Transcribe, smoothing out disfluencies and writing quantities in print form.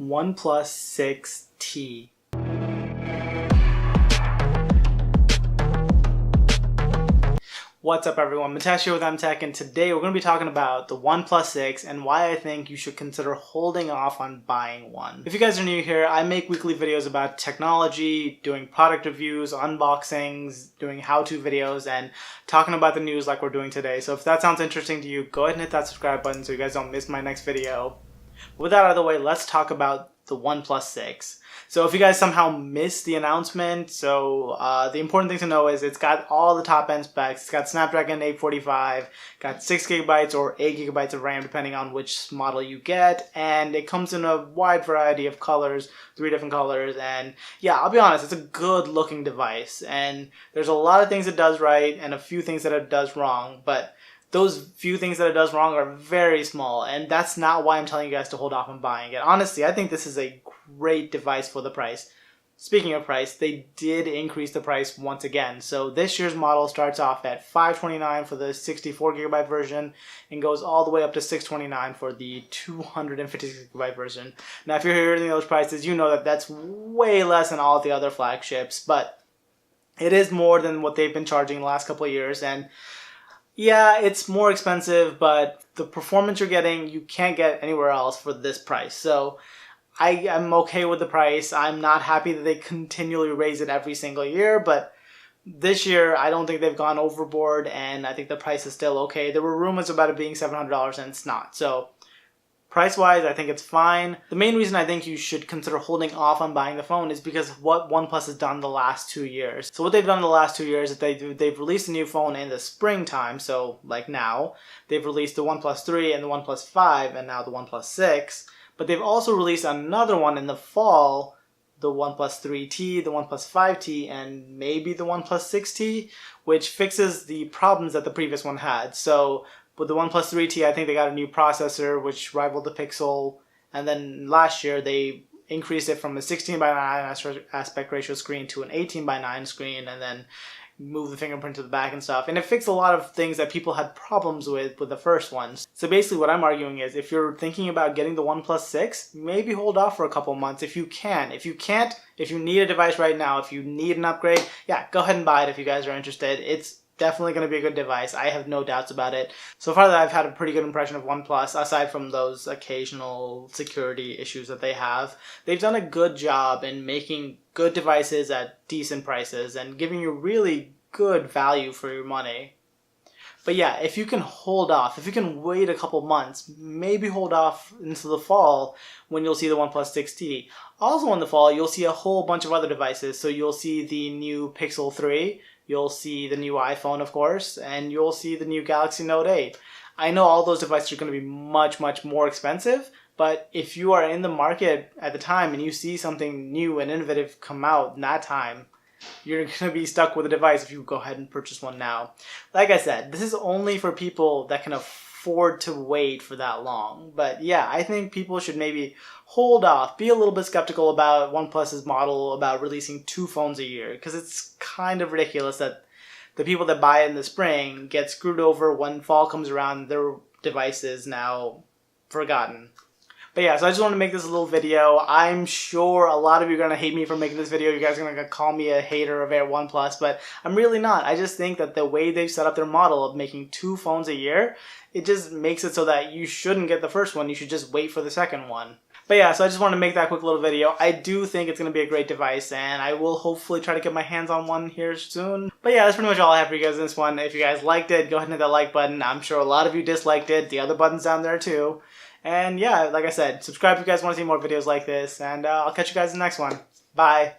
OnePlus 6T. What's up everyone, Mitesh here with MTech, and today we're going to be talking about the OnePlus 6 and why I think you should consider holding off on buying one. If you guys are new here, I make weekly videos about technology, doing product reviews, unboxings, doing how-to videos, and talking about the news like we're doing today. So if that sounds interesting to you, go ahead and hit that subscribe button so you guys don't miss my next video. With that out of the way, let's talk about the OnePlus 6. So if you guys somehow missed the announcement, the important thing to know is it's got all the top end specs. It's got Snapdragon 845, got 6GB or 8GB of RAM depending on which model you get, and it comes in a wide variety of colors, 3 different colors, and yeah, I'll be honest, it's a good looking device, and there's a lot of things it does right and a few things that it does wrong, but those few things that it does wrong are very small, and that's not why I'm telling you guys to hold off on buying it. Honestly, I think this is a great device for the price. Speaking of price, they did increase the price once again. So this year's model starts off at $529 for the 64GB version and goes all the way up to $629 for the 256GB version. Now, if you're hearing those prices, you know that that's way less than all of the other flagships, but it is more than what they've been charging the last couple of years, and yeah, it's more expensive, but the performance you're getting, you can't get anywhere else for this price. So I am okay with the price. I'm not happy that they continually raise it every single year, but this year I don't think they've gone overboard, and I think the price is still okay. There were rumors about it being $700 and it's not. So price-wise, I think it's fine. The main reason I think you should consider holding off on buying the phone is because of what OnePlus has done the last 2 years. So what they've done the last 2 years is they've released a new phone in the springtime, so like now. They've released the OnePlus 3 and the OnePlus 5 and now the OnePlus 6. But they've also released another one in the fall, the OnePlus 3T, the OnePlus 5T, and maybe the OnePlus 6T, which fixes the problems that the previous one had. So with the OnePlus 3T, I think they got a new processor which rivaled the Pixel, and then last year they increased it from a 16:9 aspect ratio screen to an 18:9 screen, and then moved the fingerprint to the back and stuff. And it fixed a lot of things that people had problems with the first ones. So basically what I'm arguing is if you're thinking about getting the OnePlus 6, maybe hold off for a couple months if you can. If you can't, if you need a device right now, if you need an upgrade, yeah, go ahead and buy it if you guys are interested. It's definitely going to be a good device. I have no doubts about it. So far, I've had a pretty good impression of OnePlus, aside from those occasional security issues that they have. They've done a good job in making good devices at decent prices and giving you really good value for your money. But yeah, if you can hold off, if you can wait a couple months, maybe hold off into the fall when you'll see the OnePlus 6T. Also in the fall, you'll see a whole bunch of other devices. So you'll see the new Pixel 3, you'll see the new iPhone, of course, and you'll see the new Galaxy Note 8. I know all those devices are going to be much, much more expensive, but if you are in the market at the time and you see something new and innovative come out in that time, you're going to be stuck with a device if you go ahead and purchase one now. Like I said, this is only for people that can afford to wait for that long. But yeah, I think people should maybe hold off, be a little bit skeptical about OnePlus's model about releasing 2 phones a year, because it's kind of ridiculous that the people that buy it in the spring get screwed over when fall comes around, their device is now forgotten. But yeah, so I just want to make this a little video. I'm sure a lot of you are going to hate me for making this video. You guys are going to call me a hater of OnePlus, but I'm really not. I just think that the way they've set up their model of making 2 phones a year, it just makes it so that you shouldn't get the first one. You should just wait for the second one. But yeah, so I just want to make that quick little video. I do think it's going to be a great device, and I will hopefully try to get my hands on one here soon. But yeah, that's pretty much all I have for you guys in this one. If you guys liked it, go ahead and hit that like button. I'm sure a lot of you disliked it. The other button's down there too. And yeah, like I said, subscribe if you guys want to see more videos like this, and I'll catch you guys in the next one. Bye.